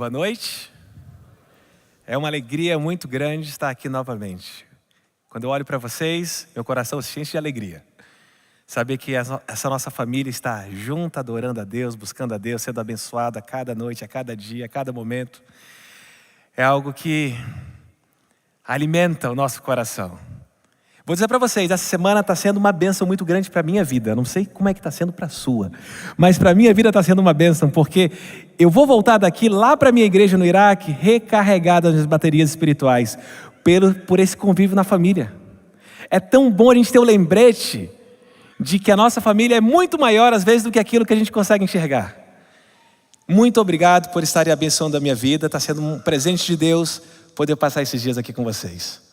Boa noite. É uma alegria muito grande estar aqui novamente. Quando eu olho para vocês, meu coração se enche de alegria. Saber que essa nossa família está junta, adorando a Deus, buscando a Deus, sendo abençoada a cada noite, a cada dia, a cada momento. É algo que alimenta o nosso coração. Vou dizer para vocês, essa semana está sendo uma bênção muito grande para a minha vida. Eu não sei como é que está sendo para a sua, mas para a minha vida está sendo uma bênção, porque eu vou voltar daqui lá para a minha igreja no Iraque, recarregado das baterias espirituais, por esse convívio na família. É tão bom a gente ter o lembrete de que a nossa família é muito maior às vezes do que aquilo que a gente consegue enxergar. Muito obrigado por estarem abençoando a minha vida. Está sendo um presente de Deus poder passar esses dias aqui com vocês.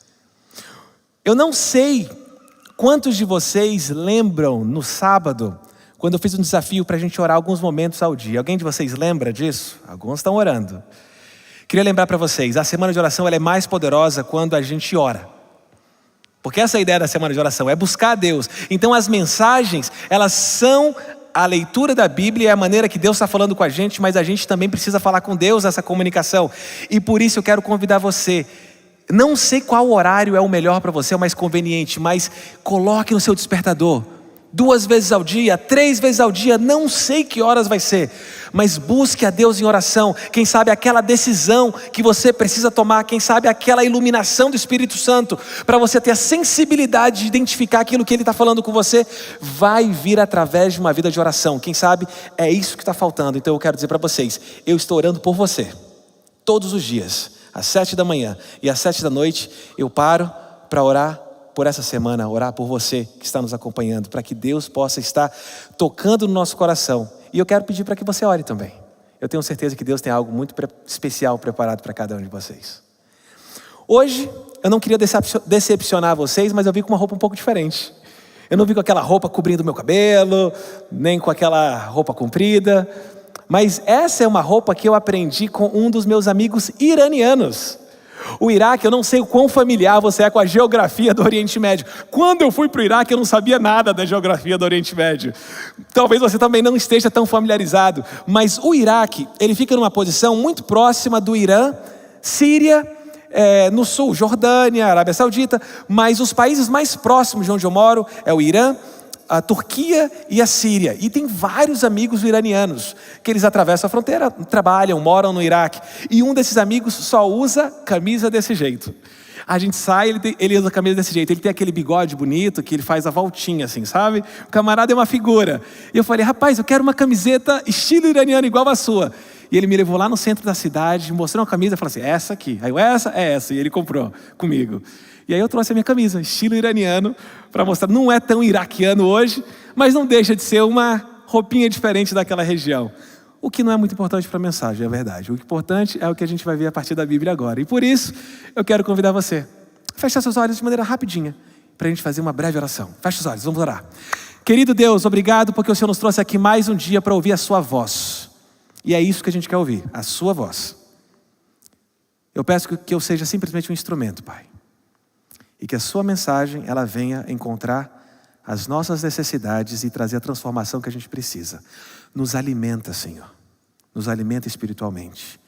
Eu não sei quantos de vocês lembram no sábado, quando eu fiz um desafio para a gente orar alguns momentos ao dia. Alguém de vocês lembra disso? Alguns estão orando. Queria lembrar para vocês, a semana de oração ela é mais poderosa quando a gente ora. Porque essa é a ideia da semana de oração, é buscar a Deus. Então as mensagens, elas são a leitura da Bíblia, é a maneira que Deus está falando com a gente, mas a gente também precisa falar com Deus essa comunicação. E por isso eu quero convidar você. Não sei qual horário é o melhor para você, é o mais conveniente, mas coloque no seu despertador 2 vezes ao dia, 3 vezes ao dia, não sei que horas vai ser, mas busque a Deus em oração. Quem sabe aquela decisão que você precisa tomar, quem sabe aquela iluminação do Espírito Santo, para você ter a sensibilidade de identificar aquilo que Ele está falando com você, vai vir através de uma vida de oração. Quem sabe é isso que está faltando. Então eu quero dizer para vocês, eu estou orando por você, todos os dias. Às 7 da manhã e às 7 da noite, eu paro para orar por essa semana, orar por você que está nos acompanhando, para que Deus possa estar tocando no nosso coração. E eu quero pedir para que você ore também. Eu tenho certeza que Deus tem algo muito especial preparado para cada um de vocês. Hoje, eu não queria decepcionar vocês, mas eu vim com uma roupa um pouco diferente. Eu não vim com aquela roupa cobrindo meu cabelo, nem com aquela roupa comprida. Mas essa é uma roupa que eu aprendi com um dos meus amigos iranianos. O Iraque, eu não sei o quão familiar você é com a geografia do Oriente Médio. Quando eu fui para o Iraque, eu não sabia nada da geografia do Oriente Médio. Talvez você também não esteja tão familiarizado. Mas o Iraque, ele fica numa posição muito próxima do Irã, Síria, no sul, Jordânia, Arábia Saudita. Mas os países mais próximos de onde eu moro é o Irã, a Turquia e a Síria. E tem vários amigos iranianos que eles atravessam a fronteira, trabalham, moram no Iraque. E um desses amigos só usa camisa desse jeito. A gente sai, ele usa camisa desse jeito. Ele tem aquele bigode bonito que ele faz a voltinha assim, sabe? O camarada é uma figura. E eu falei, rapaz, eu quero uma camiseta estilo iraniano igual a sua. E ele me levou lá no centro da cidade, mostrou uma camisa e falou assim, essa aqui. Aí eu, essa é essa. E ele comprou comigo. E aí eu trouxe a minha camisa, estilo iraniano, para mostrar, não é tão iraquiano hoje, mas não deixa de ser uma roupinha diferente daquela região. O que não é muito importante para a mensagem, é verdade. O importante é o que a gente vai ver a partir da Bíblia agora. E por isso, eu quero convidar você a fechar seus olhos de maneira rapidinha, para a gente fazer uma breve oração. Feche os olhos, vamos orar. Querido Deus, obrigado porque o Senhor nos trouxe aqui mais um dia para ouvir a sua voz. E é isso que a gente quer ouvir, a sua voz. Eu peço que eu seja simplesmente um instrumento, Pai. E que a sua mensagem, ela venha encontrar as nossas necessidades e trazer a transformação que a gente precisa. Nos alimenta, Senhor. Nos alimenta espiritualmente.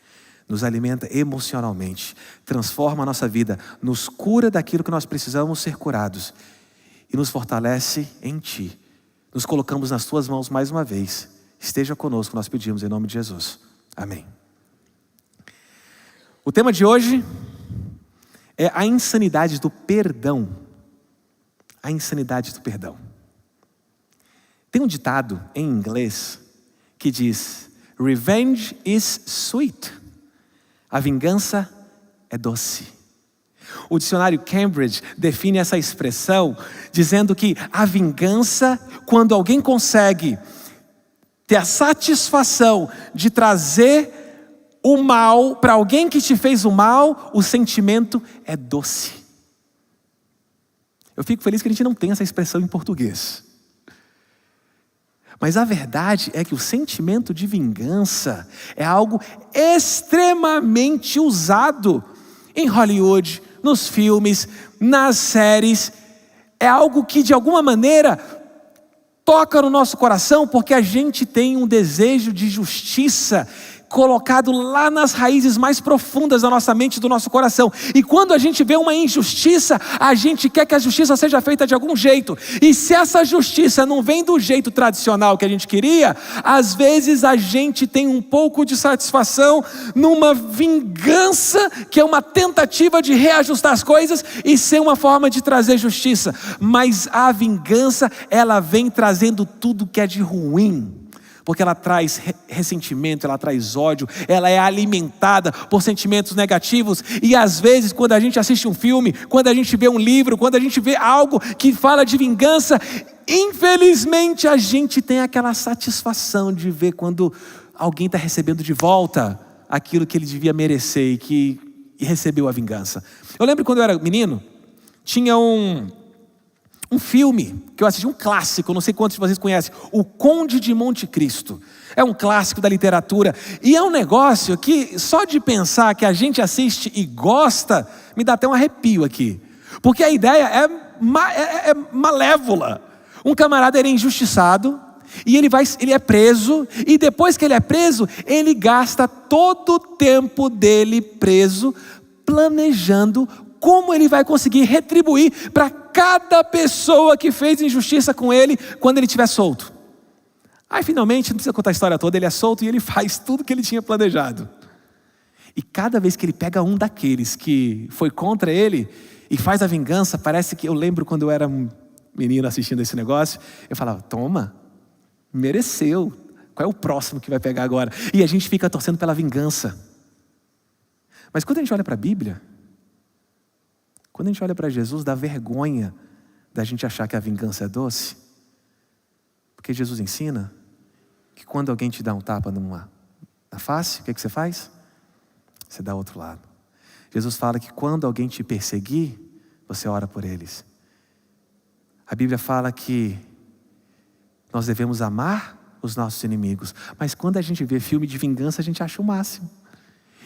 Nos alimenta emocionalmente. Transforma a nossa vida. Nos cura daquilo que nós precisamos ser curados. E nos fortalece em Ti. Nos colocamos nas Tuas mãos mais uma vez. Esteja conosco, nós pedimos em nome de Jesus. Amém. O tema de hoje é a insanidade do perdão. A insanidade do perdão. Tem um ditado em inglês que diz: Revenge is sweet. A vingança é doce. O dicionário Cambridge define essa expressão dizendo que a vingança, quando alguém consegue ter a satisfação de trazer o mal para alguém que te fez o mal, o sentimento é doce. Eu fico feliz que a gente não tem essa expressão em português. Mas a verdade é que o sentimento de vingança é algo extremamente usado em Hollywood, nos filmes, nas séries. É algo que de alguma maneira toca no nosso coração, porque a gente tem um desejo de justiça colocado lá nas raízes mais profundas da nossa mente e do nosso coração. E quando a gente vê uma injustiça, a gente quer que a justiça seja feita de algum jeito. E se essa justiça não vem do jeito tradicional que a gente queria, às vezes a gente tem um pouco de satisfação numa vingança, que é uma tentativa de reajustar as coisas e ser uma forma de trazer justiça. Mas a vingança, ela vem trazendo tudo que é de ruim. Porque ela traz ressentimento, ela traz ódio, ela é alimentada por sentimentos negativos. E às vezes, quando a gente assiste um filme, quando a gente vê um livro, quando a gente vê algo que fala de vingança, infelizmente a gente tem aquela satisfação de ver quando alguém está recebendo de volta aquilo que ele devia merecer e recebeu a vingança. Eu lembro quando eu era menino, tinha um filme que eu assisti, um clássico, não sei quantos de vocês conhecem, O Conde de Monte Cristo. É um clássico da literatura e é um negócio que só de pensar que a gente assiste e gosta, me dá até um arrepio aqui. Porque a ideia é malévola. Um camarada é injustiçado e ele é preso, e depois que ele é preso, ele gasta todo o tempo dele preso planejando como ele vai conseguir retribuir para cada pessoa que fez injustiça com ele quando ele estiver solto. Aí finalmente, não precisa contar a história toda, ele é solto e ele faz tudo que ele tinha planejado. E cada vez que ele pega um daqueles que foi contra ele e faz a vingança, parece que eu lembro quando eu era um menino assistindo esse negócio, eu falava, toma, mereceu, qual é o próximo que vai pegar agora? E a gente fica torcendo pela vingança. Mas quando a gente olha para a Bíblia, quando a gente olha para Jesus, dá vergonha da gente achar que a vingança é doce. Porque Jesus ensina que quando alguém te dá um tapa na face, o que você faz? Você dá outro lado. Jesus fala que quando alguém te perseguir, você ora por eles. A Bíblia fala que nós devemos amar os nossos inimigos. Mas quando a gente vê filme de vingança, a gente acha o máximo.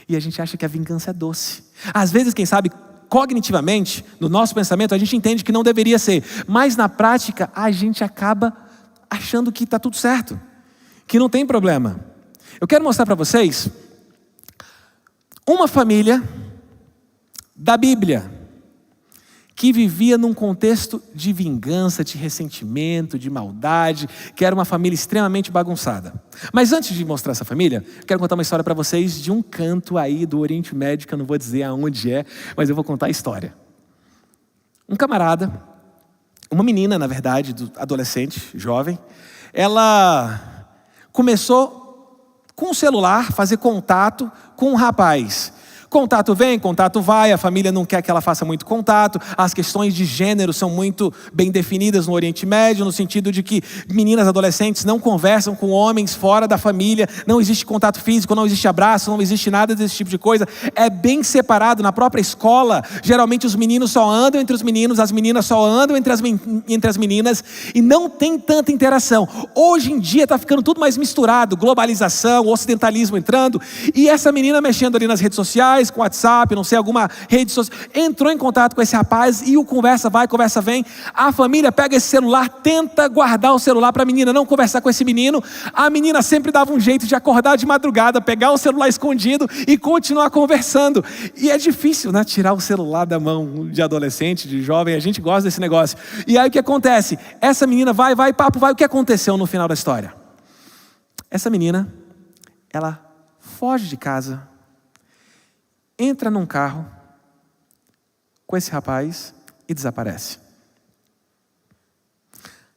E a gente acha que a vingança é doce. Às vezes, quem sabe, cognitivamente, no nosso pensamento, a gente entende que não deveria ser. Mas na prática, a gente acaba achando que está tudo certo. Que não tem problema. Eu quero mostrar para vocês uma família da Bíblia que vivia num contexto de vingança, de ressentimento, de maldade, que era uma família extremamente bagunçada. Mas antes de mostrar essa família, quero contar uma história para vocês de um canto aí do Oriente Médio, que eu não vou dizer aonde é, mas eu vou contar a história. Um camarada, uma menina, na verdade, adolescente, jovem, ela começou com o celular, fazer contato com um rapaz. Contato vem, contato vai, a família não quer que ela faça muito contato, as questões de gênero são muito bem definidas no Oriente Médio, no sentido de que meninas adolescentes não conversam com homens fora da família, não existe contato físico, não existe abraço, não existe nada desse tipo de coisa, é bem separado. Na própria escola, geralmente os meninos só andam entre os meninos, as meninas só andam entre as meninas, e não tem tanta interação. Hoje em dia está ficando tudo mais misturado, globalização, ocidentalismo entrando, e essa menina mexendo ali nas redes sociais, com WhatsApp, não sei, alguma rede social, entrou em contato com esse rapaz e o conversa vai, conversa vem. A família pega esse celular, tenta guardar o celular para a menina não conversar com esse menino. A menina sempre dava um jeito de acordar de madrugada, pegar o celular escondido e continuar conversando. E é difícil, né, tirar o celular da mão de adolescente, de jovem, a gente gosta desse negócio. E aí o que acontece? Essa menina vai, papo vai. O que aconteceu no final da história? Essa menina, ela foge de casa, entra num carro com esse rapaz e desaparece.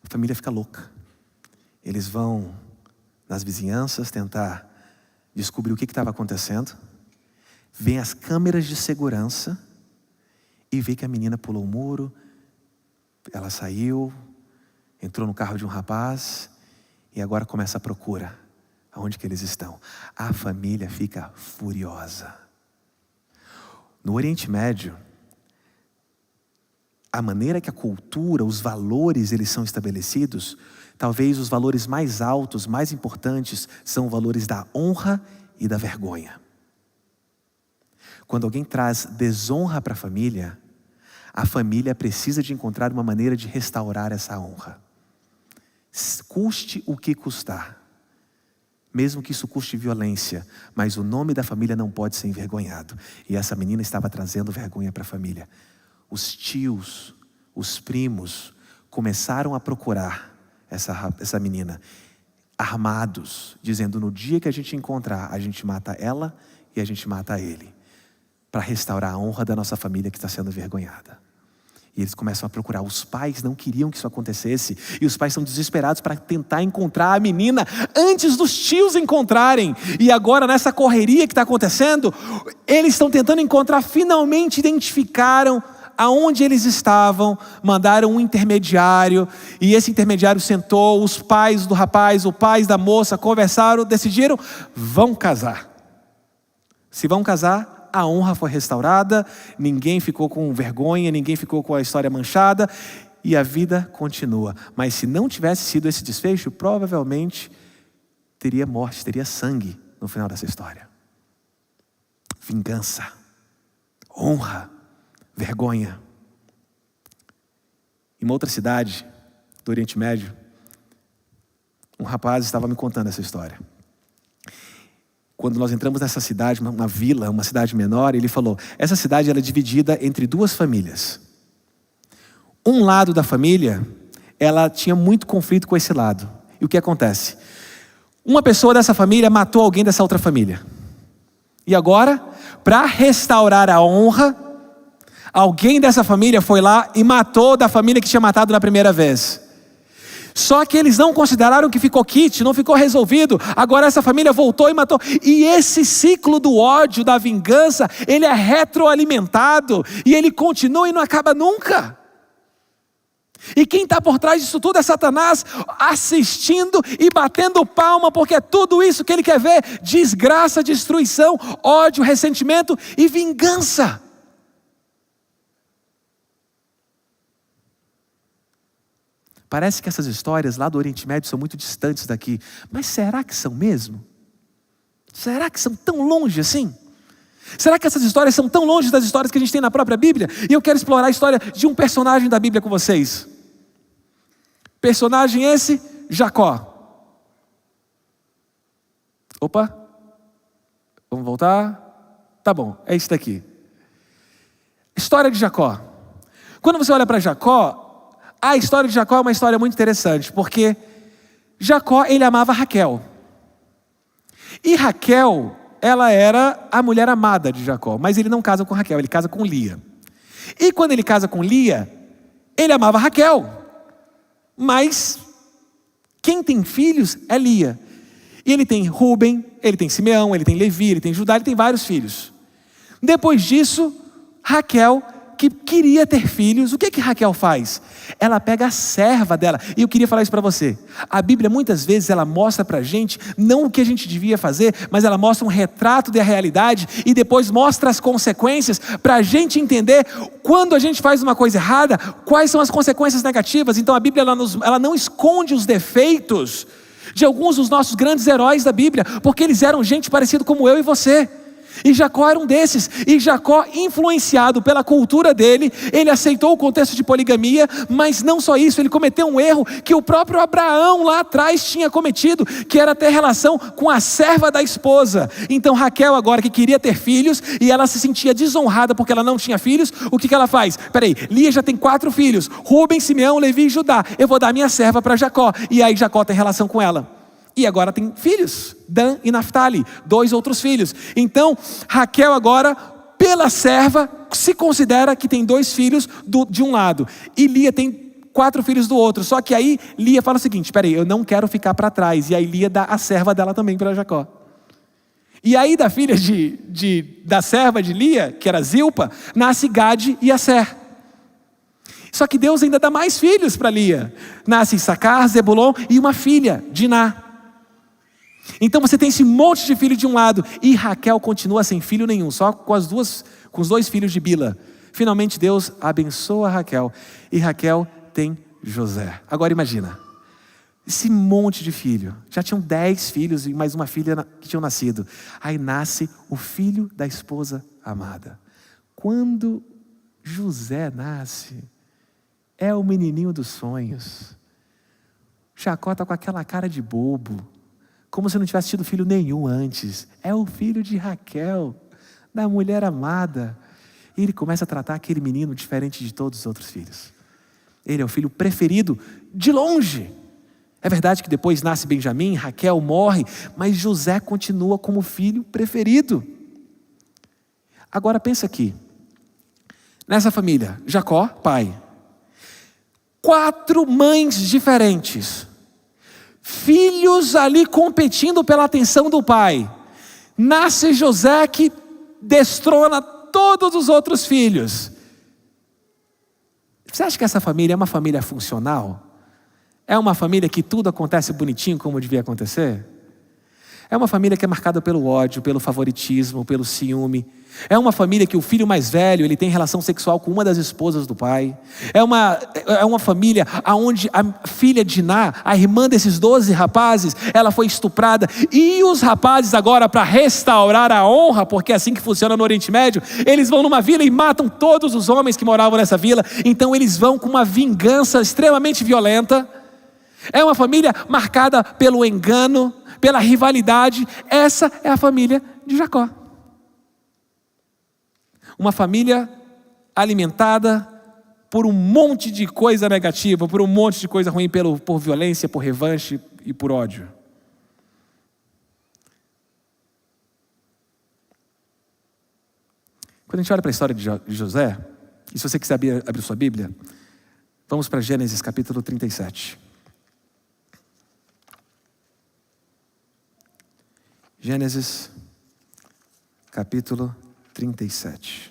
A família fica louca. Eles vão nas vizinhanças tentar descobrir o que estava acontecendo. Vêm as câmeras de segurança e vê que a menina pulou o muro, ela saiu, entrou no carro de um rapaz e agora começa a procura. Aonde que eles estão? A família fica furiosa. No Oriente Médio, a maneira que a cultura, os valores, eles são estabelecidos, talvez os valores mais altos, mais importantes, são os valores da honra e da vergonha. Quando alguém traz desonra para a família precisa de encontrar uma maneira de restaurar essa honra. Custe o que custar. mesmo que isso custe violência, mas o nome da família não pode ser envergonhado. E essa menina estava trazendo vergonha para a família. Os tios, os primos, começaram a procurar essa menina, armados, dizendo: no dia que a gente encontrar, a gente mata ela e a gente mata ele, para restaurar a honra da nossa família que está sendo envergonhada. E eles começam a procurar. Os pais não queriam que isso acontecesse, e os pais são desesperados para tentar encontrar a menina antes dos tios encontrarem. E agora, nessa correria que está acontecendo, eles estão tentando encontrar. Finalmente identificaram aonde eles estavam, mandaram um intermediário, e esse intermediário sentou. Os pais do rapaz, os pais da moça conversaram, decidiram: vão casar. Se vão casar, a honra foi restaurada, ninguém ficou com vergonha, ninguém ficou com a história manchada, e a vida continua. Mas se não tivesse sido esse desfecho, provavelmente teria morte, teria sangue no final dessa história. Vingança, honra, vergonha. Em uma outra cidade do Oriente Médio, um rapaz estava me contando essa história. Quando nós entramos nessa cidade, uma vila, uma cidade menor, ele falou: essa cidade era é dividida entre duas famílias. Um lado da família, ela tinha muito conflito com esse lado. E o que acontece? Uma pessoa dessa família matou alguém dessa outra família. E agora, para restaurar a honra, alguém dessa família foi lá e matou da família que tinha matado na primeira vez. Só que eles não consideraram que ficou quite, não ficou resolvido. Agora essa família voltou e matou. E esse ciclo do ódio, da vingança, ele é retroalimentado. E ele continua e não acaba nunca. E quem está por trás disso tudo é Satanás, assistindo e batendo palma, porque é tudo isso que ele quer ver: desgraça, destruição, ódio, ressentimento e vingança. Parece que essas histórias lá do Oriente Médio são muito distantes daqui. Mas será que são mesmo? Será que são tão longe assim? Será que essas histórias são tão longe das histórias que a gente tem na própria Bíblia? E eu quero explorar a história de um personagem da Bíblia com vocês. Personagem esse, Jacó. Opa, vamos voltar? Tá bom, é isso daqui. História de Jacó. Quando você olha para Jacó, a história de Jacó é uma história muito interessante, porque Jacó, ele amava Raquel. E Raquel, ela era a mulher amada de Jacó, mas ele não casa com Raquel, ele casa com Lia. E quando ele casa com Lia, ele amava Raquel, mas quem tem filhos é Lia. E ele tem Rúben, ele tem Simeão, ele tem Levi, ele tem Judá, ele tem vários filhos. Depois disso, Raquel, que queria ter filhos, o que Raquel faz? Ela pega a serva dela. E eu queria falar isso para você. A Bíblia muitas vezes ela mostra para a gente, não o que a gente devia fazer, mas ela mostra um retrato da realidade e depois mostra as consequências para a gente entender quando a gente faz uma coisa errada, quais são as consequências negativas. Então a Bíblia ela não esconde os defeitos de alguns dos nossos grandes heróis da Bíblia, porque eles eram gente parecida como eu e você. E Jacó era um desses. E Jacó, influenciado pela cultura dele, ele aceitou o contexto de poligamia. Mas não só isso, ele cometeu um erro que o próprio Abraão lá atrás tinha cometido, que era ter relação com a serva da esposa. Então Raquel agora, que queria ter filhos, e ela se sentia desonrada porque ela não tinha filhos, o que ela faz? Peraí, Lia já tem 4 filhos, Rúben, Simeão, Levi e Judá, eu vou dar minha serva para Jacó. E aí Jacó tem relação com ela. E agora tem filhos, Dan e Naftali, 2 outros filhos. Então, Raquel agora, pela serva, se considera que tem 2 filhos de um lado. E Lia tem 4 filhos do outro. Só que aí, Lia fala o seguinte: peraí, eu não quero ficar para trás. E aí Lia dá a serva dela também para Jacó. E aí da filha da serva de Lia, que era Zilpa, nasce Gade e Aser. Só que Deus ainda dá mais filhos para Lia. Nasce Issacar, Zebulon e uma filha, Diná. Então você tem esse monte de filho de um lado, e Raquel continua sem filho nenhum, só com os 2 filhos de Bila. Finalmente Deus abençoa Raquel, e Raquel tem José. Agora imagina, esse monte de filho, já tinham 10 filhos e mais uma filha que tinham nascido. Aí nasce o filho da esposa amada. Quando José nasce, é o menininho dos sonhos. Jacó está com aquela cara de bobo, como se não tivesse tido filho nenhum antes. É o filho de Raquel, da mulher amada. E ele começa a tratar aquele menino diferente de todos os outros filhos. Ele é o filho preferido de longe. É verdade que depois nasce Benjamim, Raquel morre, mas José continua como filho preferido. Agora pensa aqui, nessa família, Jacó, pai, 4 mães diferentes, filhos ali competindo pela atenção do pai. Nasce José que destrona todos os outros filhos. Você acha que essa família é uma família funcional? É uma família que tudo acontece bonitinho como devia acontecer? É uma família que é marcada pelo ódio, pelo favoritismo, pelo ciúme. É uma família que o filho mais velho, ele tem relação sexual com uma das esposas do pai. É uma família onde a filha de Diná, a irmã desses 12 rapazes, ela foi estuprada. E os rapazes agora, para restaurar a honra, porque é assim que funciona no Oriente Médio, eles vão numa vila e matam todos os homens que moravam nessa vila. Então eles vão com uma vingança extremamente violenta. É uma família marcada pelo engano, pela rivalidade. Essa é a família de Jacó. Uma família alimentada por um monte de coisa negativa, por um monte de coisa ruim, por violência, por revanche e por ódio. Quando a gente olha para a história de José, e se você quiser abrir sua Bíblia, vamos para Gênesis capítulo 37. Gênesis, capítulo 37.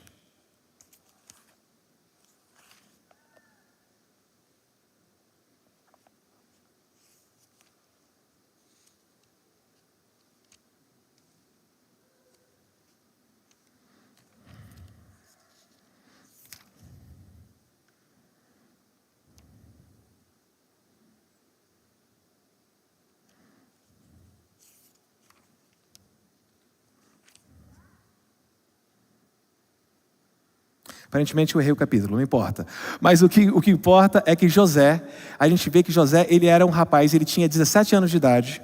Aparentemente eu errei o capítulo, não importa. Mas o que importa é que José, a gente vê que José, ele era um rapaz, ele tinha 17 anos de idade.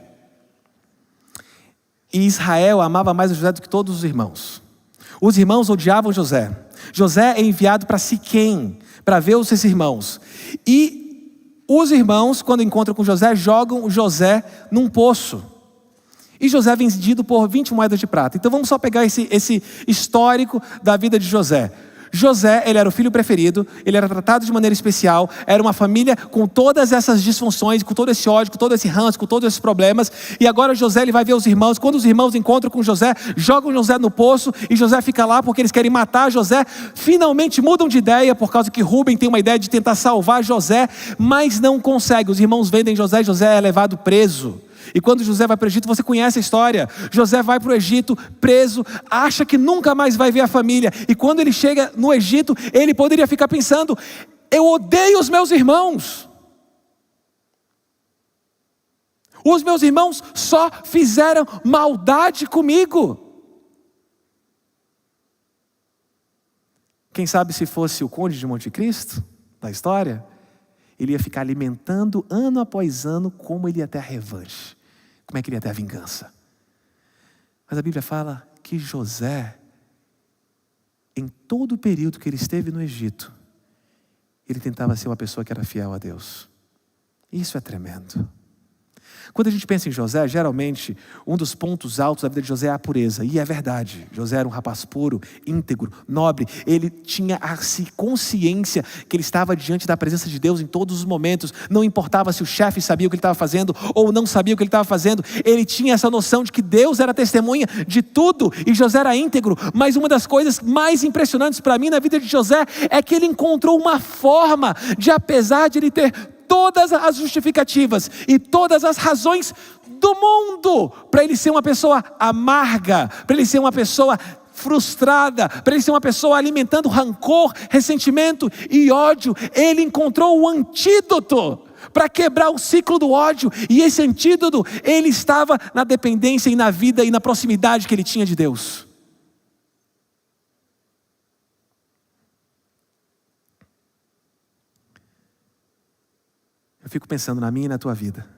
E Israel amava mais José do que todos os irmãos. Os irmãos odiavam José. José é enviado para Siquém, para ver os seus irmãos. E os irmãos, quando encontram com José, jogam José num poço. E José é vendido por 20 moedas de prata. Então vamos só pegar esse histórico da vida de José. José, ele era o filho preferido, ele era tratado de maneira especial, era uma família com todas essas disfunções, com todo esse ódio, com todo esse ranço, com todos esses problemas. E agora José, ele vai ver os irmãos. Quando os irmãos encontram com José, jogam José no poço e José fica lá porque eles querem matar José. Finalmente mudam de ideia por causa que Rúben tem uma ideia de tentar salvar José, mas não consegue. Os irmãos vendem José e José é levado preso. E quando José vai para o Egito, você conhece a história. José vai para o Egito preso, acha que nunca mais vai ver a família. E quando ele chega no Egito, ele poderia ficar pensando: eu odeio os meus irmãos. Os meus irmãos só fizeram maldade comigo. Quem sabe se fosse o Conde de Monte Cristo, da história, ele ia ficar alimentando ano após ano como ele ia ter a revanche, como é que ele ia ter a vingança. Mas a Bíblia fala que José, em todo o período que ele esteve no Egito, ele tentava ser uma pessoa que era fiel a Deus. Isso é tremendo. Quando a gente pensa em José, geralmente, um dos pontos altos da vida de José é a pureza. E é verdade, José era um rapaz puro, íntegro, nobre. Ele tinha a consciência que ele estava diante da presença de Deus em todos os momentos. Não importava se o chefe sabia o que ele estava fazendo ou não sabia o que ele estava fazendo. Ele tinha essa noção de que Deus era testemunha de tudo e José era íntegro. Mas uma das coisas mais impressionantes para mim na vida de José é que ele encontrou uma forma de, apesar de ele ter todas as justificativas e todas as razões do mundo para ele ser uma pessoa amarga, para ele ser uma pessoa frustrada, para ele ser uma pessoa alimentando rancor, ressentimento e ódio, ele encontrou o antídoto para quebrar o ciclo do ódio. E esse antídoto, ele estava na dependência e na vida e na proximidade que ele tinha de Deus. Eu fico pensando na minha e na tua vida.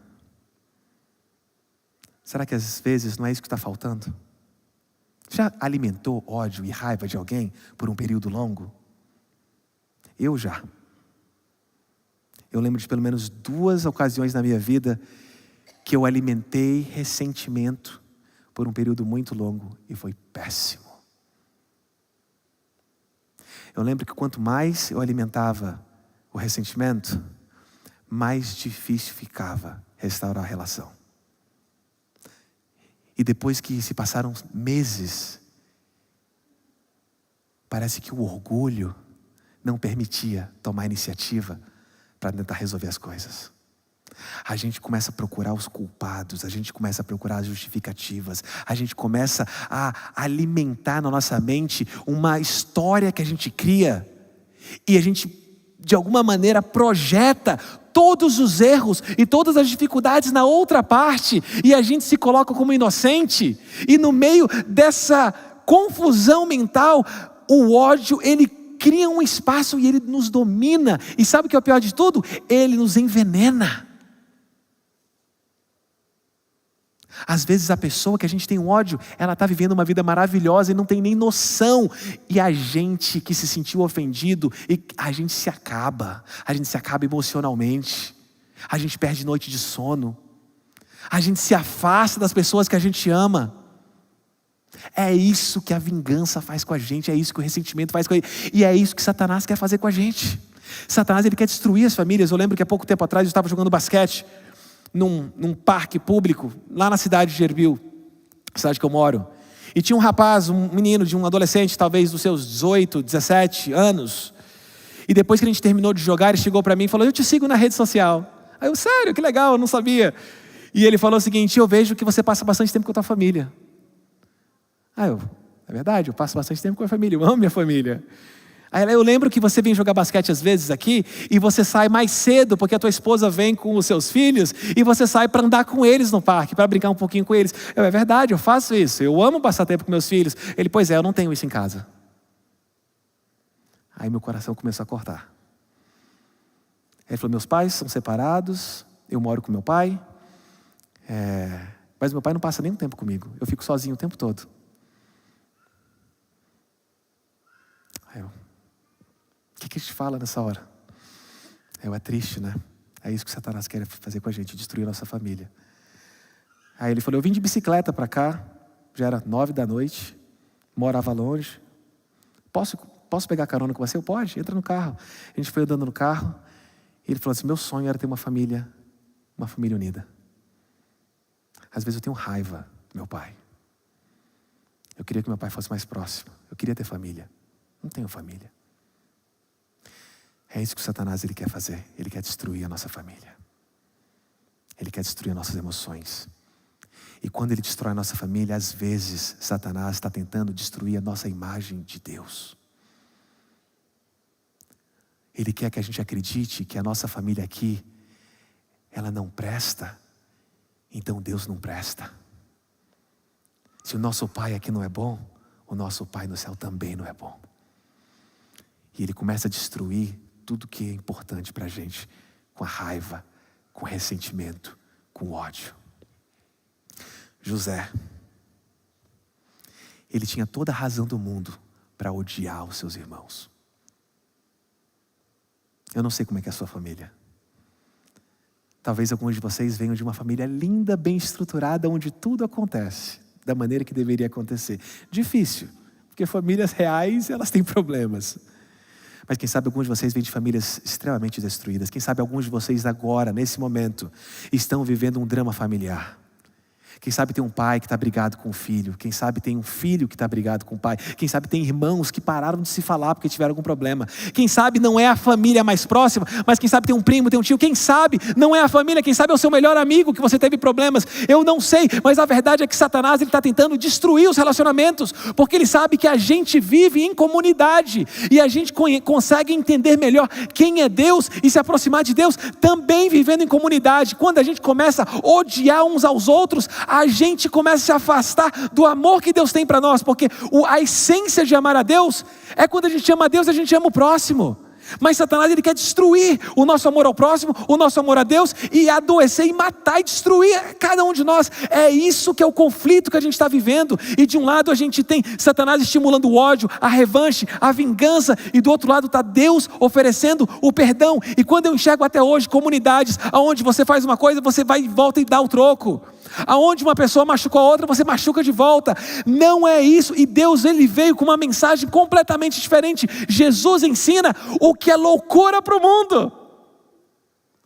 Será que às vezes não é isso que está faltando? Já alimentou ódio e raiva de alguém por um período longo? Eu já. Eu lembro de pelo menos 2 ocasiões na minha vida que eu alimentei ressentimento por um período muito longo e foi péssimo. Eu lembro que quanto mais eu alimentava o ressentimento, mais difícil ficava restaurar a relação. E depois que se passaram meses, parece que o orgulho não permitia tomar iniciativa para tentar resolver as coisas. A gente começa a procurar os culpados, a gente começa a procurar as justificativas, a gente começa a alimentar na nossa mente uma história que a gente cria e a gente, de alguma maneira, projeta todos os erros e todas as dificuldades na outra parte e a gente se coloca como inocente e no meio dessa confusão mental, o ódio, ele cria um espaço e ele nos domina. E sabe o que é o pior de tudo? Ele nos envenena. Às vezes a pessoa que a gente tem um ódio, ela está vivendo uma vida maravilhosa e não tem nem noção. E a gente que se sentiu ofendido, e a gente se acaba emocionalmente. A gente perde noite de sono. A gente se afasta das pessoas que a gente ama. É isso que a vingança faz com a gente, é isso que o ressentimento faz com a gente. E é isso que Satanás quer fazer com a gente. Satanás, ele quer destruir as famílias. Eu lembro que há pouco tempo atrás eu estava jogando basquete num parque público, lá na cidade de Gerbil, cidade que eu moro. E tinha um rapaz, um menino, um adolescente, talvez dos seus 18, 17 anos. E depois que a gente terminou de jogar, ele chegou para mim e falou: eu te sigo na rede social. Aí eu, sério, que legal, eu não sabia. E ele falou o seguinte: eu vejo que você passa bastante tempo com a tua família. É verdade, eu passo bastante tempo com a família, eu amo minha família. Aí eu lembro que você vem jogar basquete às vezes aqui e você sai mais cedo porque a tua esposa vem com os seus filhos e você sai para andar com eles no parque, para brincar um pouquinho com eles. É verdade, eu faço isso, eu amo passar tempo com meus filhos. Ele, pois é, eu não tenho isso em casa. Aí meu coração começou a cortar. Ele falou: meus pais são separados, eu moro com meu pai, mas meu pai não passa nem um tempo comigo, eu fico sozinho o tempo todo. Aí eu, o que a gente fala nessa hora? É triste, né? É isso que Satanás quer fazer com a gente, destruir a nossa família. Aí ele falou: eu vim de bicicleta para cá, já era 9 da noite, morava longe. Posso pegar carona com você? Eu, pode, entra no carro. A gente foi andando no carro, e ele falou assim: meu sonho era ter uma família unida. Às vezes eu tenho raiva do meu pai. Eu queria que meu pai fosse mais próximo. Eu queria ter família. Não tenho família. É isso que o Satanás, ele quer fazer. Ele quer destruir a nossa família. Ele quer destruir as nossas emoções. E quando ele destrói a nossa família, às vezes Satanás está tentando destruir a nossa imagem de Deus. Ele quer que a gente acredite que a nossa família aqui, ela não presta, então Deus não presta. Se o nosso pai aqui não é bom, o nosso pai no céu também não é bom. E ele começa a destruir tudo que é importante para a gente, com a raiva, com o ressentimento, com o ódio. José, ele tinha toda a razão do mundo para odiar os seus irmãos. Eu não sei como é que é a sua família. Talvez alguns de vocês venham de uma família linda, bem estruturada, onde tudo acontece da maneira que deveria acontecer. Difícil, porque famílias reais, elas têm problemas. Mas quem sabe alguns de vocês vêm de famílias extremamente destruídas. Quem sabe alguns de vocês agora, nesse momento, estão vivendo um drama familiar. Quem sabe tem um pai que está brigado com o filho. Quem sabe tem um filho que está brigado com o pai. Quem sabe tem irmãos que pararam de se falar porque tiveram algum problema. Quem sabe não é a família mais próxima, mas quem sabe tem um primo, tem um tio. Quem sabe não é a família, quem sabe é o seu melhor amigo que você teve problemas. Eu não sei, mas a verdade é que Satanás está tentando destruir os relacionamentos, porque ele sabe que a gente vive em comunidade e a gente consegue entender melhor quem é Deus e se aproximar de Deus também vivendo em comunidade. Quando a gente começa a odiar uns aos outros, a gente começa a se afastar do amor que Deus tem para nós, porque a essência de amar a Deus é quando a gente ama a Deus, a gente ama o próximo. Mas Satanás, ele quer destruir o nosso amor ao próximo, o nosso amor a Deus, e adoecer, e matar, e destruir cada um de nós. É isso que é o conflito que a gente está vivendo. E de um lado a gente tem Satanás estimulando o ódio, a revanche, a vingança, e do outro lado está Deus oferecendo o perdão. E quando eu enxergo até hoje comunidades onde você faz uma coisa, você vai e volta e dá o troco. Aonde uma pessoa machucou a outra, você machuca de volta. Não é isso. E Deus, ele veio com uma mensagem completamente diferente. Jesus ensina o que é loucura para o mundo.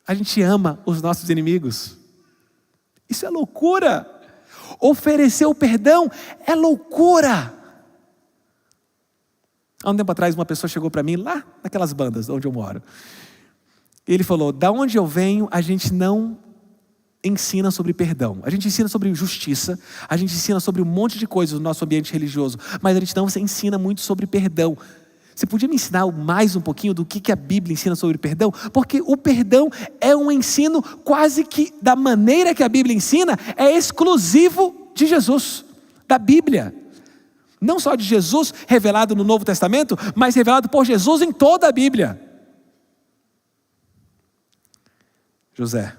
A gente ama os nossos inimigos. Isso é loucura. Oferecer o perdão é loucura. Há um tempo atrás uma pessoa chegou para mim lá naquelas bandas onde eu moro. Ele falou: da onde eu venho, a gente não ensina sobre perdão. A gente ensina sobre justiça, a gente ensina sobre um monte de coisas no nosso ambiente religioso, mas a gente não ensina muito sobre perdão. Você podia me ensinar mais um pouquinho do que a Bíblia ensina sobre perdão? Porque o perdão é um ensino quase que da maneira que a Bíblia ensina, é exclusivo de Jesus, da Bíblia. Não só de Jesus revelado no Novo Testamento, mas revelado por Jesus em toda a Bíblia. José,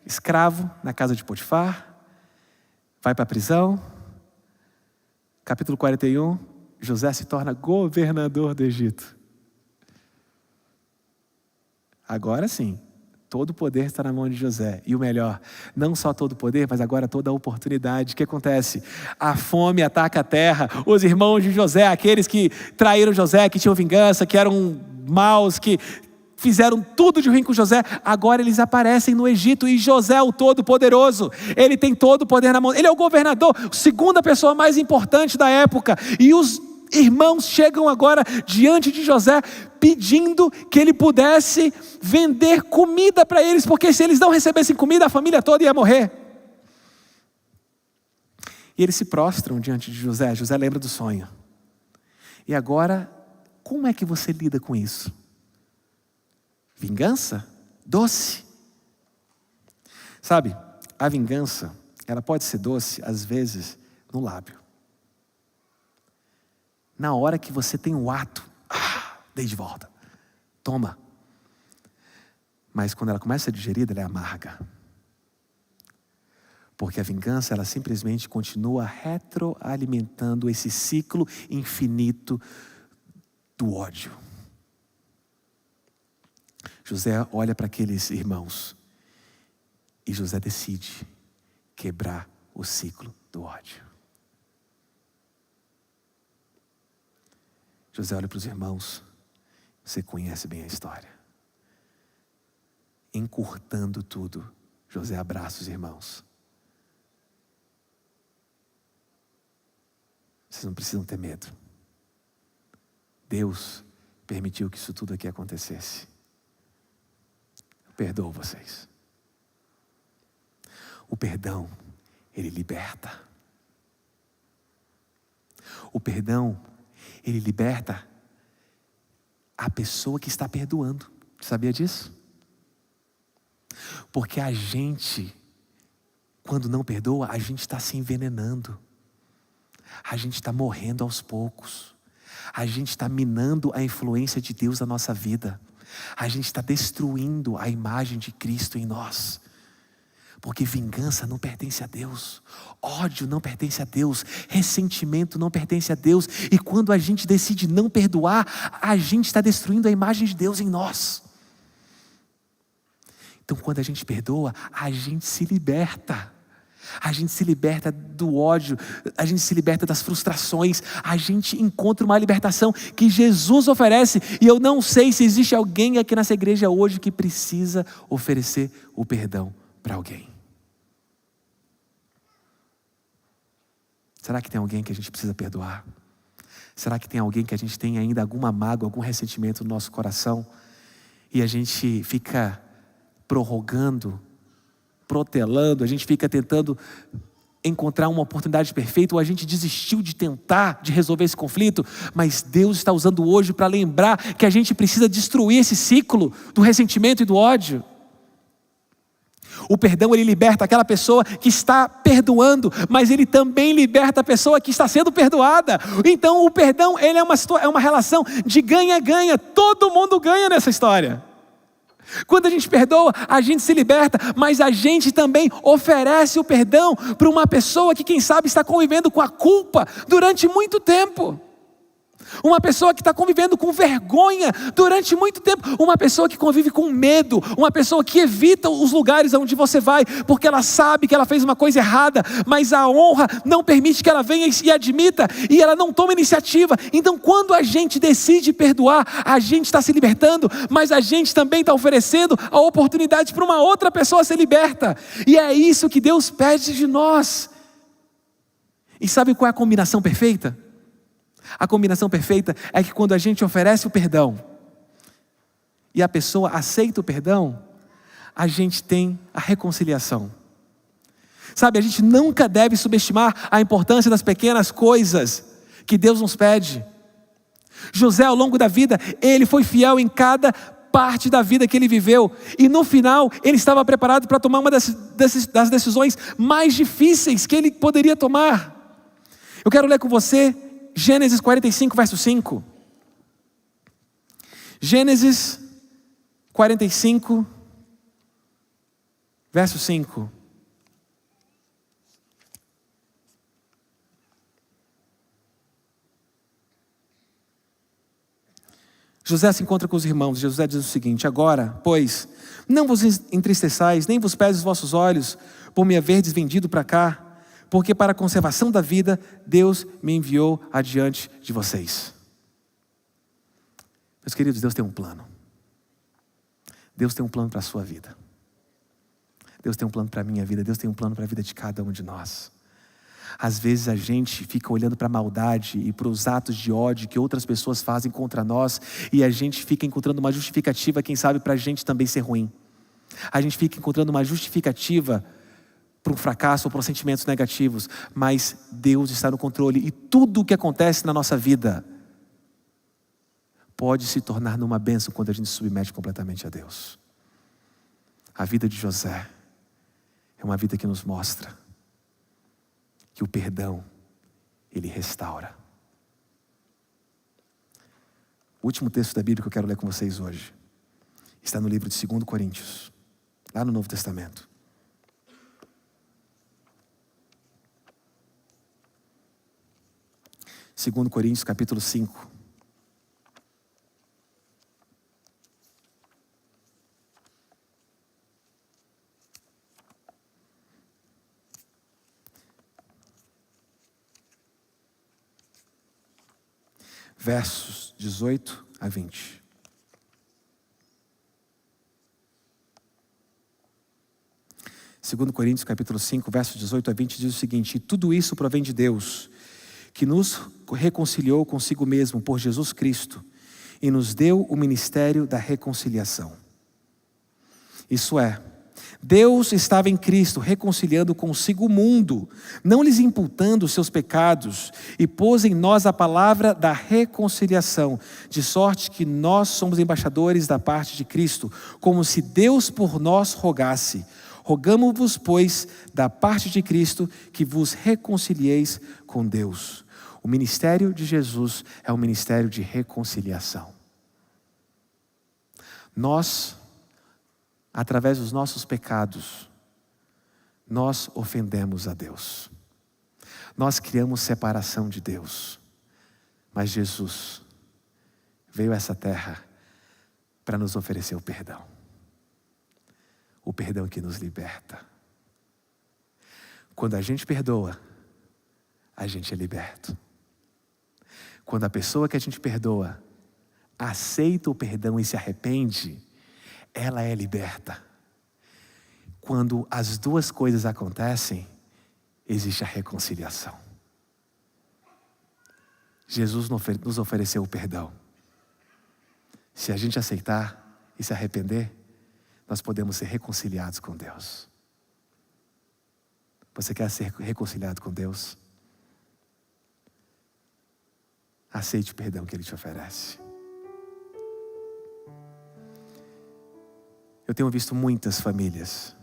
escravo na casa de Potifar, vai para a prisão. Capítulo 41, José se torna governador do Egito. Agora sim, todo o poder está na mão de José. E o melhor, não só todo o poder, mas agora toda a oportunidade. O que acontece? A fome ataca a terra. Os irmãos de José, aqueles que traíram José, que tinham vingança, que eram maus, que fizeram tudo de ruim com José, agora eles aparecem no Egito, e José é o Todo-Poderoso, ele tem todo o poder na mão, ele é o governador, segunda pessoa mais importante da época, e os irmãos chegam agora diante de José, pedindo que ele pudesse vender comida para eles, porque se eles não recebessem comida, a família toda ia morrer. E eles se prostram diante de José. José lembra do sonho. E agora, como é que você lida com isso? Vingança? Doce. Sabe, a vingança, ela pode ser doce, às vezes, no lábio. Na hora que você tem um ato, dei de volta, toma. Mas quando ela começa a ser digerida, ela é amarga. Porque a vingança, ela simplesmente continua retroalimentando esse ciclo infinito do ódio. José olha para aqueles irmãos e José decide quebrar o ciclo do ódio. José olha para os irmãos, você conhece bem a história. Encurtando tudo, José abraça os irmãos. Vocês não precisam ter medo. Deus permitiu que isso tudo aqui acontecesse. Perdoo vocês. O perdão, ele liberta. O perdão, ele liberta a pessoa que está perdoando. Sabia disso? Porque a gente, quando não perdoa, a gente está se envenenando. A gente está morrendo aos poucos. A gente está minando a influência de Deus na nossa vida. A gente está destruindo a imagem de Cristo em nós. Porque vingança não pertence a Deus, ódio não pertence a Deus, ressentimento não pertence a Deus. E quando a gente decide não perdoar, a gente está destruindo a imagem de Deus em nós. Então quando a gente perdoa, a gente se liberta. A gente se liberta do ódio, a gente se liberta das frustrações, a gente encontra uma libertação que Jesus oferece. E eu não sei se existe alguém aqui nessa igreja hoje que precisa oferecer o perdão para alguém. Será que tem alguém que a gente precisa perdoar? Será que tem alguém que a gente tem ainda alguma mágoa, algum ressentimento no nosso coração? E a gente fica prorrogando, protelando, a gente fica tentando encontrar uma oportunidade perfeita, ou a gente desistiu de tentar, de resolver esse conflito, mas Deus está usando hoje para lembrar que a gente precisa destruir esse ciclo do ressentimento e do ódio. O perdão, ele liberta aquela pessoa que está perdoando, mas ele também liberta a pessoa que está sendo perdoada. Então o perdão, ele é uma relação de ganha-ganha. Todo mundo ganha nessa história. Quando a gente perdoa, a gente se liberta, mas a gente também oferece o perdão para uma pessoa que, quem sabe, está convivendo com a culpa durante muito tempo. Uma pessoa que está convivendo com vergonha durante muito tempo. Uma pessoa que convive com medo. Uma pessoa que evita os lugares onde você vai, porque ela sabe que ela fez uma coisa errada, mas a honra não permite que ela venha e admita, e ela não toma iniciativa. Então, quando a gente decide perdoar, a gente está se libertando, mas a gente também está oferecendo a oportunidade para uma outra pessoa ser liberta. E é isso que Deus pede de nós. E sabe qual é a combinação perfeita? A combinação perfeita é que quando a gente oferece o perdão e a pessoa aceita o perdão, a gente tem a reconciliação. Sabe, a gente nunca deve subestimar a importância das pequenas coisas que Deus nos pede. José, ao longo da vida, ele foi fiel em cada parte da vida que ele viveu, e no final ele estava preparado para tomar uma das decisões mais difíceis que ele poderia tomar. Eu quero ler com você Gênesis 45, verso 5. Gênesis 45, verso 5. José se encontra com os irmãos. José diz o seguinte: agora, pois, não vos entristeçais, nem vos pese os vossos olhos, por me haverdes vendido para cá, porque para a conservação da vida, Deus me enviou adiante de vocês. Meus queridos, Deus tem um plano. Deus tem um plano para a sua vida. Deus tem um plano para a minha vida. Deus tem um plano para a vida de cada um de nós. Às vezes a gente fica olhando para a maldade e para os atos de ódio que outras pessoas fazem contra nós, e a gente fica encontrando uma justificativa, quem sabe, para a gente também ser ruim. A gente fica encontrando uma justificativa para um fracasso ou para sentimentos negativos, mas Deus está no controle, e tudo o que acontece na nossa vida pode se tornar numa bênção quando a gente se submete completamente a Deus. A vida de José é uma vida que nos mostra que o perdão, ele restaura. O último texto da Bíblia que eu quero ler com vocês hoje está no livro de 2 Coríntios, lá no Novo Testamento. Segundo Coríntios, capítulo 5. Versos 18 a 20. Segundo Coríntios, capítulo 5, versos 18 a 20, diz o seguinte: e tudo isso provém de Deus, que nos reconciliou consigo mesmo por Jesus Cristo e nos deu o ministério da reconciliação. Isso é, Deus estava em Cristo reconciliando consigo o mundo, não lhes imputando os seus pecados, e pôs em nós a palavra da reconciliação, de sorte que nós somos embaixadores da parte de Cristo, como se Deus por nós rogasse. Rogamo-vos, pois, da parte de Cristo, que vos reconcilieis com Deus. O ministério de Jesus é um ministério de reconciliação. Nós, através dos nossos pecados, nós ofendemos a Deus. Nós criamos separação de Deus. Mas Jesus veio a essa terra para nos oferecer o perdão. O perdão que nos liberta. Quando a gente perdoa, a gente é liberto. Quando a pessoa que a gente perdoa aceita o perdão e se arrepende, ela é liberta. Quando as duas coisas acontecem, existe a reconciliação. Jesus nos ofereceu o perdão. Se a gente aceitar e se arrepender, nós podemos ser reconciliados com Deus. Você quer ser reconciliado com Deus? Aceite o perdão que Ele te oferece. Eu tenho visto muitas famílias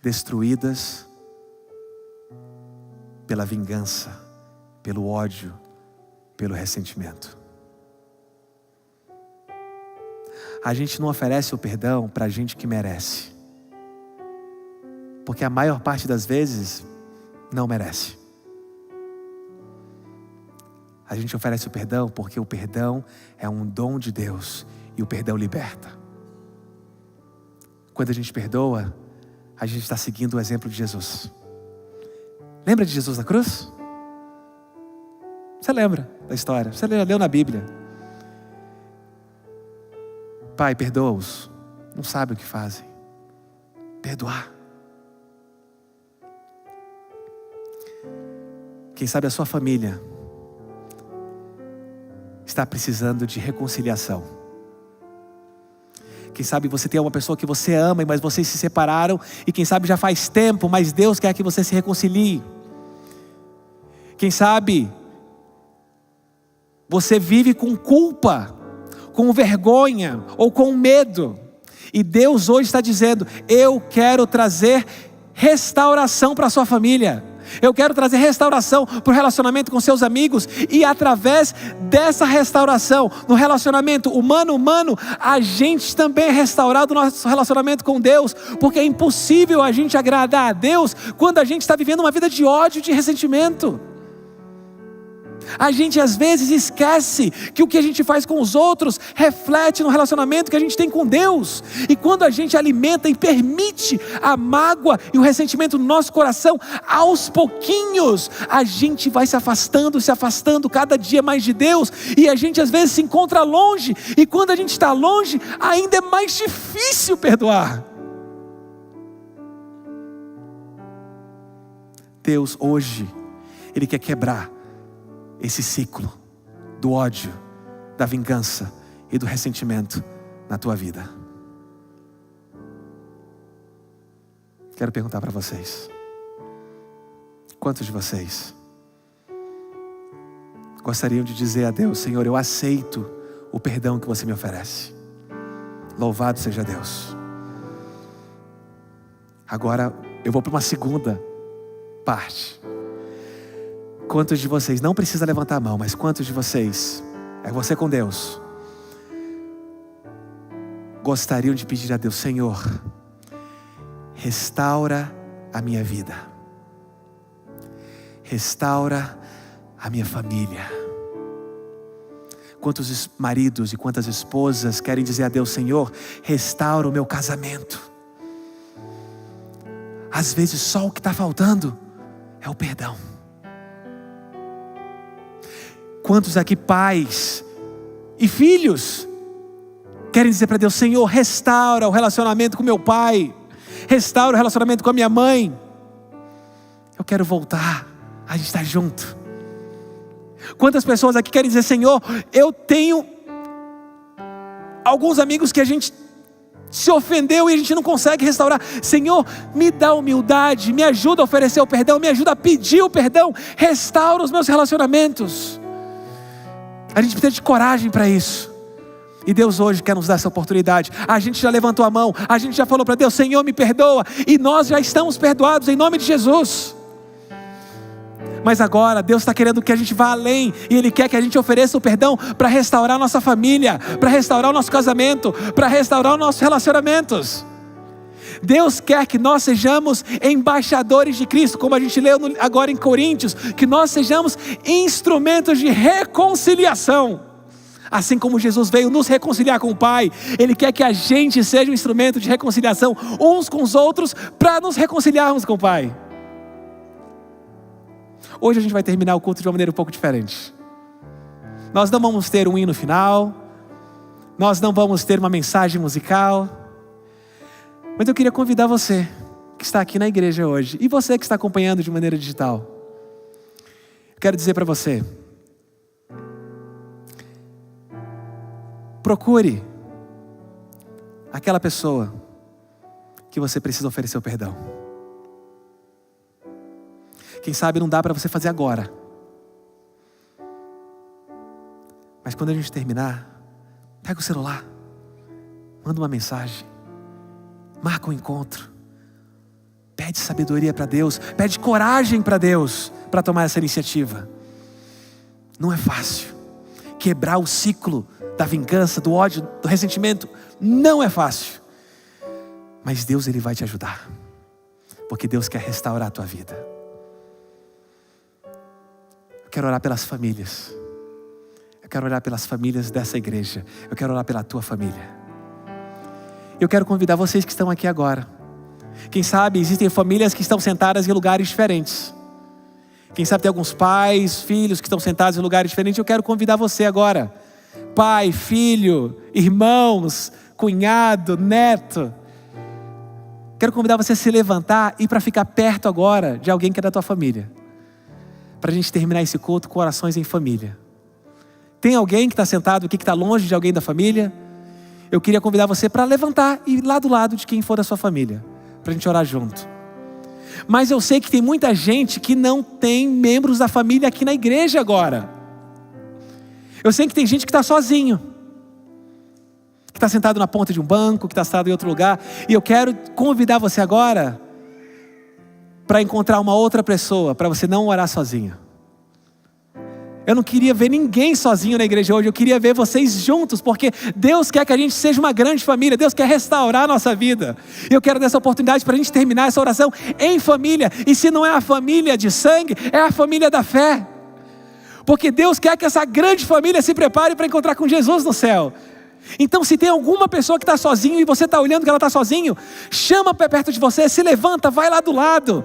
destruídas pela vingança, pelo ódio, pelo ressentimento. A gente não oferece o perdão para a gente que merece, porque a maior parte das vezes não merece. A gente oferece o perdão porque o perdão é um dom de Deus e o perdão liberta. Quando a gente perdoa, a gente está seguindo o exemplo de Jesus. Lembra de Jesus na cruz? Você lembra da história? Você leu na Bíblia. Pai, perdoa-os, não sabem o que fazem. Perdoar. Quem sabe a sua família está precisando de reconciliação. Quem sabe você tem uma pessoa que você ama, mas vocês se separaram, e quem sabe já faz tempo, mas Deus quer que você se reconcilie. Quem sabe você vive com culpa, com vergonha ou com medo, e Deus hoje está dizendo: eu quero trazer restauração para a sua família. Eu quero trazer restauração para o relacionamento com seus amigos, e através dessa restauração no relacionamento humano, a gente também é restaurado no nosso relacionamento com Deus, porque é impossível a gente agradar a Deus quando a gente está vivendo uma vida de ódio e de ressentimento. A gente às vezes esquece que o que a gente faz com os outros reflete no relacionamento que a gente tem com Deus. E quando a gente alimenta e permite a mágoa e o ressentimento no nosso coração, aos pouquinhos a gente vai se afastando cada dia mais de Deus. E a gente às vezes se encontra longe, e quando a gente está longe, ainda é mais difícil perdoar. Deus hoje, Ele quer quebrar esse ciclo do ódio, da vingança e do ressentimento na tua vida. Quero perguntar para vocês: quantos de vocês gostariam de dizer a Deus: Senhor, eu aceito o perdão que você me oferece? Louvado seja Deus. Agora eu vou para uma segunda parte. Quantos de vocês, não precisa levantar a mão, mas quantos de vocês, é você com Deus, gostariam de pedir a Deus: Senhor, restaura a minha vida, restaura a minha família? Quantos maridos e quantas esposas querem dizer a Deus: Senhor, restaura o meu casamento? Às vezes só o que está faltando é o perdão. Quantos aqui, pais e filhos, querem dizer para Deus: Senhor, restaura o relacionamento com meu pai, restaura o relacionamento com a minha mãe? Eu quero voltar a estar junto. Quantas pessoas aqui querem dizer: Senhor, eu tenho alguns amigos que a gente se ofendeu e a gente não consegue restaurar. Senhor, me dá humildade, me ajuda a oferecer o perdão, me ajuda a pedir o perdão, restaura os meus relacionamentos. A gente precisa de coragem para isso. E Deus hoje quer nos dar essa oportunidade. A gente já levantou a mão, a gente já falou para Deus: Senhor, me perdoa. E nós já estamos perdoados em nome de Jesus. Mas agora Deus está querendo que a gente vá além, e Ele quer que a gente ofereça o perdão para restaurar a nossa família, para restaurar o nosso casamento, para restaurar os nossos relacionamentos. Deus quer que nós sejamos embaixadores de Cristo, como a gente leu agora em Coríntios, que nós sejamos instrumentos de reconciliação. Assim como Jesus veio nos reconciliar com o Pai, Ele quer que a gente seja um instrumento de reconciliação uns com os outros, para nos reconciliarmos com o Pai. Hoje a gente vai terminar o culto de uma maneira um pouco diferente. Nós não vamos ter um hino final, nós não vamos ter uma mensagem musical, mas eu queria convidar você que está aqui na igreja hoje, e você que está acompanhando de maneira digital. Eu quero dizer para você: procure aquela pessoa que você precisa oferecer o perdão. Quem sabe não dá para você fazer agora, mas quando a gente terminar, pega o celular, manda uma mensagem, marca um encontro, Pede sabedoria para Deus, pede coragem para Deus, para tomar essa iniciativa. Não é fácil. Quebrar o ciclo da vingança, do ódio, do ressentimento, não é fácil. Mas Deus, Ele vai te ajudar. Porque Deus quer restaurar a tua vida. Eu quero orar pelas famílias. Eu quero orar pelas famílias dessa igreja. Eu quero orar pela tua família. Eu quero convidar vocês que estão aqui agora. Quem sabe existem famílias que estão sentadas em lugares diferentes. Quem sabe tem alguns pais, filhos que estão sentados em lugares diferentes. Eu quero convidar você agora. Pai, filho, irmãos, cunhado, neto. Quero convidar você a se levantar e para ficar perto agora de alguém que é da tua família. Para a gente terminar esse culto com orações em família. Tem alguém que está sentado aqui que está longe de alguém da família? Eu queria convidar você para levantar e ir lá do lado de quem for da sua família. Para a gente orar junto. Mas eu sei que tem muita gente que não tem membros da família aqui na igreja agora. Eu sei que tem gente que está sozinho. Que está sentado na ponta de um banco, que está sentado em outro lugar. E eu quero convidar você agora para encontrar uma outra pessoa, para você não orar sozinho. Eu não queria ver ninguém sozinho na igreja hoje, eu queria ver vocês juntos, porque Deus quer que a gente seja uma grande família, Deus quer restaurar a nossa vida. E eu quero dar essa oportunidade para a gente terminar essa oração em família. E se não é a família de sangue, é a família da fé. Porque Deus quer que essa grande família se prepare para encontrar com Jesus no céu. Então se tem alguma pessoa que está sozinho e você está olhando que ela está sozinho, chama para perto de você, se levanta, vai lá do lado.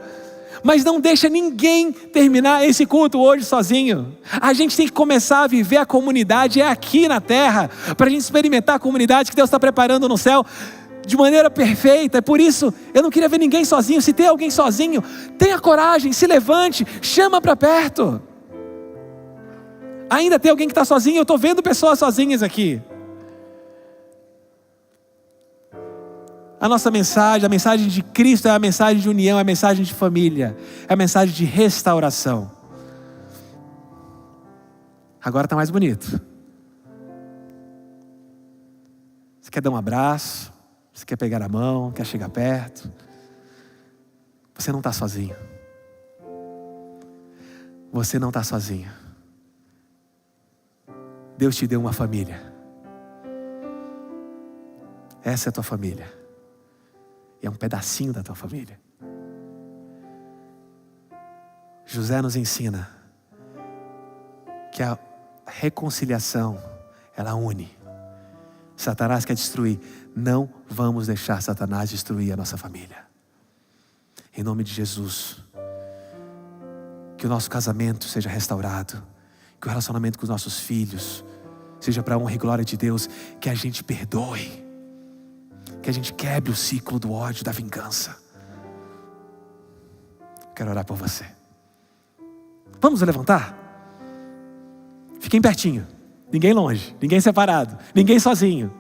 Mas não deixa ninguém terminar esse culto hoje sozinho. A gente tem que começar a viver a comunidade, é aqui na terra, para a gente experimentar a comunidade que Deus está preparando no céu de maneira perfeita. É por isso, eu não queria ver ninguém sozinho. Se tem alguém sozinho, tenha coragem, se levante, chama para perto. Ainda tem alguém que está sozinho, eu estou vendo pessoas sozinhas aqui. A nossa mensagem, a mensagem de Cristo é a mensagem de união, é a mensagem de família, é a mensagem de restauração. Agora está mais bonito. Você quer dar um abraço, você quer pegar a mão, quer chegar perto. Você não está sozinho. Você não está sozinho. Deus te deu uma família. Essa é a tua família. É um pedacinho da tua família. José nos ensina que a reconciliação, ela une. Satanás quer destruir. Não vamos deixar Satanás destruir a nossa família. Em nome de Jesus. Que o nosso casamento seja restaurado. Que o relacionamento com os nossos filhos seja para a honra e glória de Deus. Que a gente perdoe. Que a gente quebre o ciclo do ódio, da vingança. Quero orar por você. Vamos levantar? Fiquem pertinho. Ninguém longe, ninguém separado, ninguém sozinho.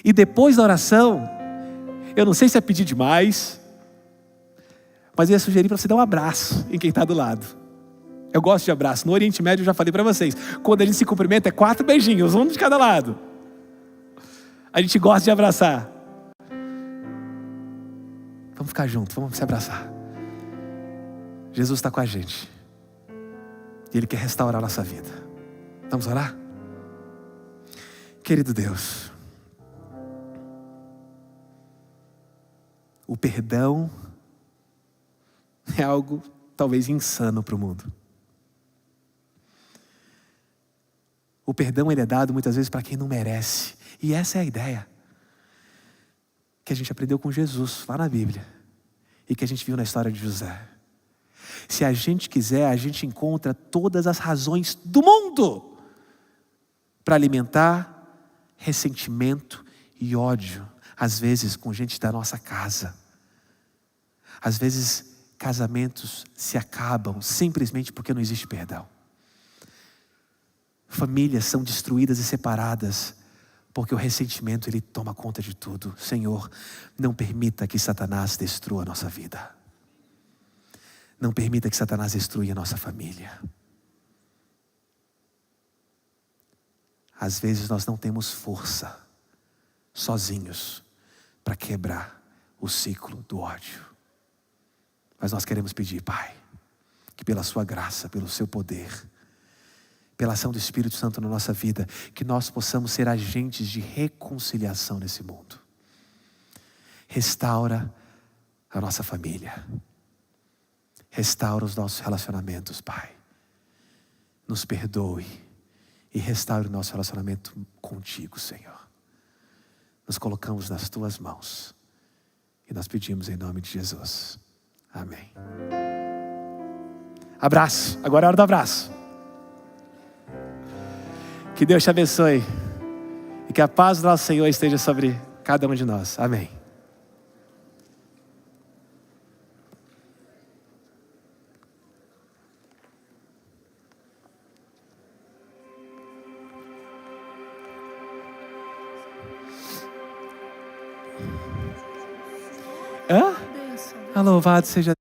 E depois da oração, eu não sei se é pedir demais, mas eu ia sugerir para você dar um abraço em quem está do lado. Eu gosto de abraço. No Oriente Médio eu já falei para vocês. Quando a gente se cumprimenta é 4 beijinhos, um de cada lado. A gente gosta de abraçar. Vamos ficar juntos, vamos se abraçar. Jesus está com a gente. E Ele quer restaurar a nossa vida. Vamos orar? Querido Deus, o perdão é algo talvez insano para o mundo. O perdão ele é dado muitas vezes para quem não merece. E essa é a ideia que a gente aprendeu com Jesus lá na Bíblia e que a gente viu na história de José. Se a gente quiser, a gente encontra todas as razões do mundo para alimentar ressentimento e ódio, às vezes com gente da nossa casa. Às vezes casamentos se acabam simplesmente porque não existe perdão. Famílias são destruídas e separadas porque o ressentimento ele toma conta de tudo. Senhor, não permita que Satanás destrua a nossa vida. Não permita que Satanás destrua a nossa família. Às vezes nós não temos força, sozinhos, para quebrar o ciclo do ódio. Mas nós queremos pedir, Pai, que pela sua graça, pelo seu poder, pela ação do Espírito Santo na nossa vida, que nós possamos ser agentes de reconciliação nesse mundo. Restaura a nossa família. Restaura os nossos relacionamentos, Pai. Nos perdoe e restaure o nosso relacionamento contigo, Senhor. Nos colocamos nas tuas mãos e nós pedimos em nome de Jesus. Amém. Abraço. Agora é a hora do abraço. Que Deus te abençoe e que a paz do nosso Senhor esteja sobre cada um de nós. Amém. Louvado seja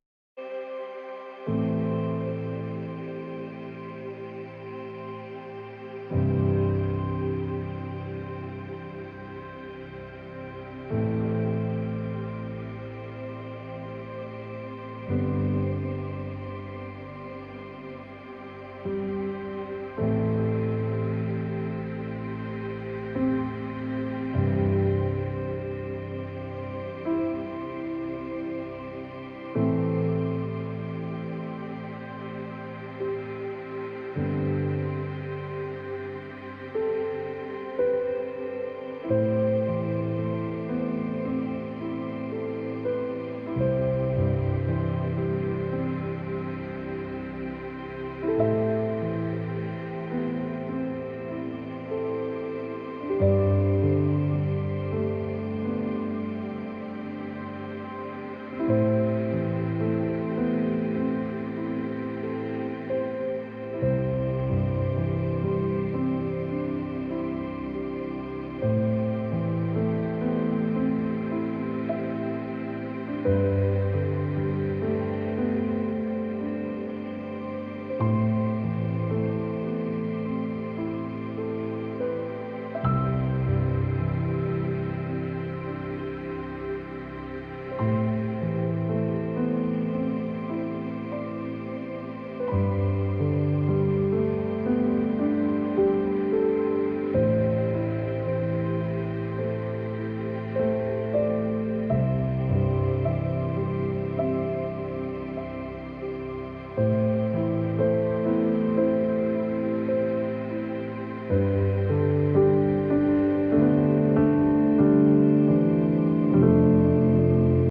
Thank you.